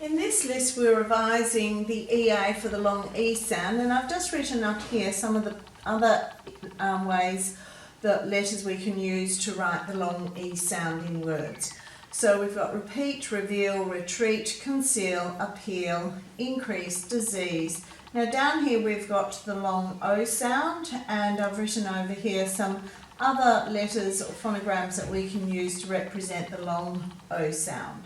In this list we're revising the EA for the long E sound, and I've just written up here some of the other ways that letters we can use to write the long E sound in words. So we've got repeat, reveal, retreat, conceal, appeal, increase, disease. Now down here we've got the long O sound, and I've written over here some other letters or phonograms that we can use to represent the long O sound.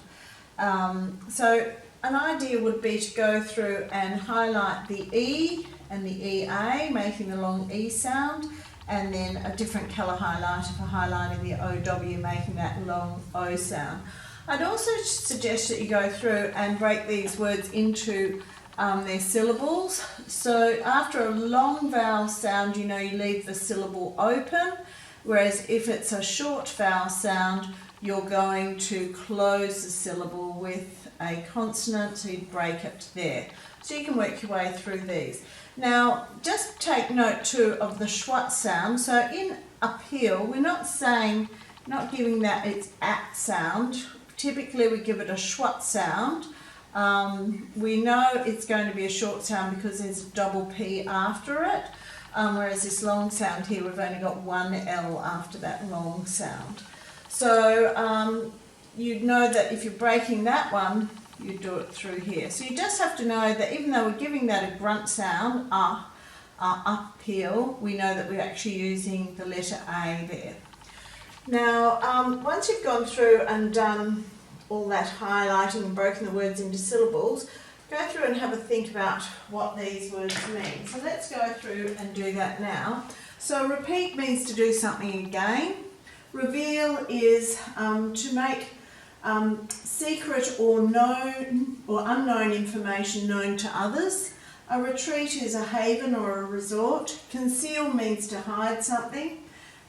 So an idea would be to go through and highlight the E and the EA, making the long E sound, and then a different colour highlighter for highlighting the OW, making that long O sound. I'd also suggest that you go through and break these words into their syllables. So after a long vowel sound, you leave the syllable open, whereas if it's a short vowel sound, you're going to close the syllable with a consonant, so you break it there. So you can work your way through these. Now, just take note too of the schwat sound. So in appeal, we're not giving that its at sound. Typically we give it a schwat sound. We know it's going to be a short sound because there's a double P after it, whereas this long sound here, we've only got one L after that long sound. So you'd know that if you're breaking that one, you do it through here. So you just have to know that even though we're giving that a grunt sound, uppeal, we know that we're actually using the letter A there. Now, once you've gone through and done all that highlighting and broken the words into syllables, go through and have a think about what these words mean. So let's go through and do that now. So repeat means to do something again. Reveal is to make secret or known or unknown information known to others. A retreat is a haven or a resort. Conceal means to hide something.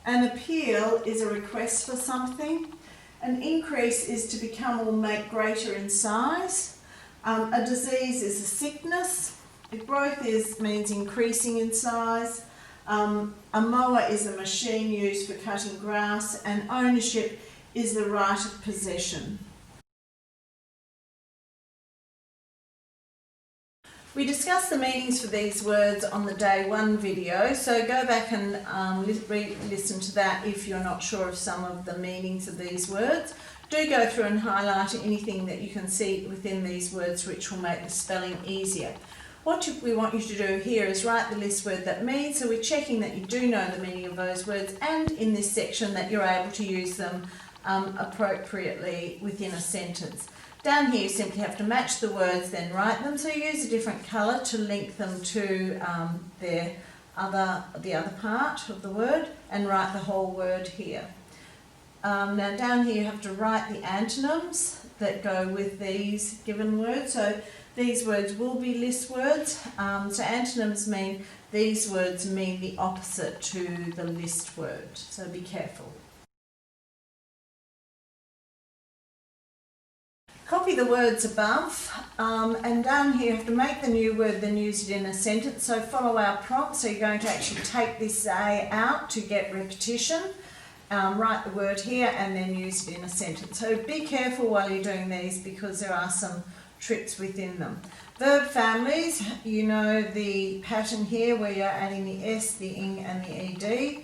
An appeal is a request for something. An increase is to become or make greater in size. A disease is a sickness. A growth means increasing in size. A mower is a machine used for cutting grass, and ownership is the right of possession. We discussed the meanings for these words on the day one video, so go back and re-listen to that if you're not sure of some of the meanings of these words. Do go through and highlight anything that you can see within these words which will make the spelling easier. What we want you to do here is write the list word that means, so we're checking that you do know the meaning of those words, and in this section that you're able to use them appropriately within a sentence. Down here you simply have to match the words, then write them, so use a different colour to link them to the other part of the word, and write the whole word here. Now down here you have to write the antonyms that go with these given words. So these words will be list words. So antonyms mean these words mean the opposite to the list word, so be careful. Copy the words above, and down here you have to make the new word, then use it in a sentence. So follow our prompt. So you're going to actually take this A out to get repetition. Write the word here and then use it in a sentence. So be careful while you're doing these because there are some tricks within them. Verb families, you know the pattern here where you're adding the S, the ing and the ed.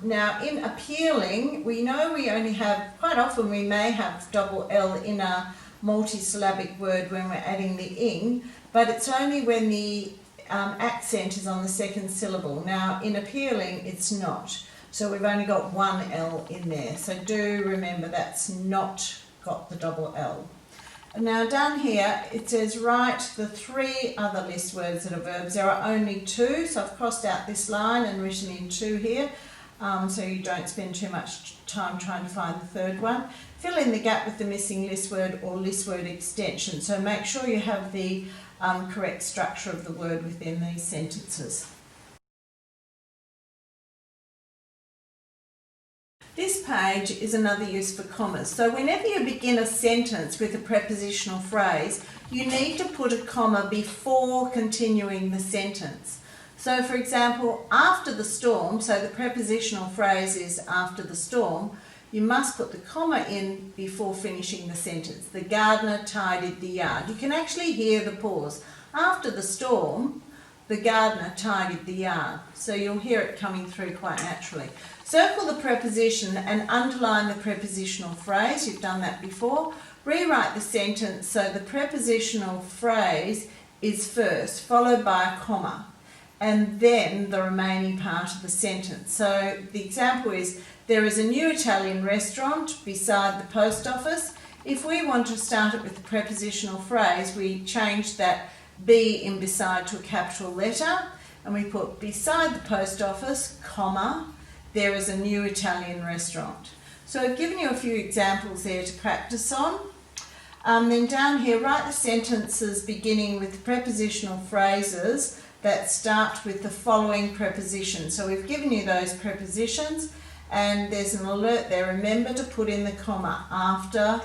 Now in appealing, we know we only have, quite often we may have double L in a multisyllabic word when we're adding the ing, but it's only when the accent is on the second syllable. Now in appealing it's not, so we've only got one L in there, so do remember that's not got the double L. Now down here it says write the three other list words that are verbs. There are only two, so I've crossed out this line and written in two here, so you don't spend too much time trying to find the third one. Fill in the gap with the missing list word or list word extension, so make sure you have the correct structure of the word within these sentences. This page is another use for commas. So whenever you begin a sentence with a prepositional phrase, you need to put a comma before continuing the sentence. So for example, after the storm, so the prepositional phrase is after the storm, you must put the comma in before finishing the sentence. The gardener tidied the yard. You can actually hear the pause. After the storm, the gardener tidied the yard. So you'll hear it coming through quite naturally. Circle the preposition and underline the prepositional phrase. You've done that before. Rewrite the sentence so the prepositional phrase is first, followed by a comma, and then the remaining part of the sentence. So the example is, there is a new Italian restaurant beside the post office. If we want to start it with the prepositional phrase, we change that B in beside to a capital letter, and we put beside the post office, comma, there is a new Italian restaurant. So I've given you a few examples there to practice on. Then down here, write the sentences beginning with prepositional phrases that start with the following preposition. So we've given you those prepositions, and there's an alert there. Remember to put in the comma after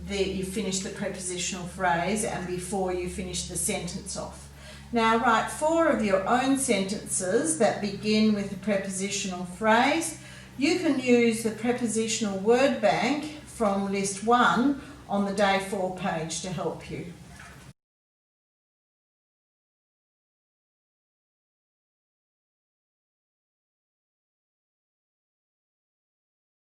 you finish the prepositional phrase and before you finish the sentence off. Now write 4 of your own sentences that begin with a prepositional phrase. You can use the prepositional word bank from list 1 on the day 4 page to help you.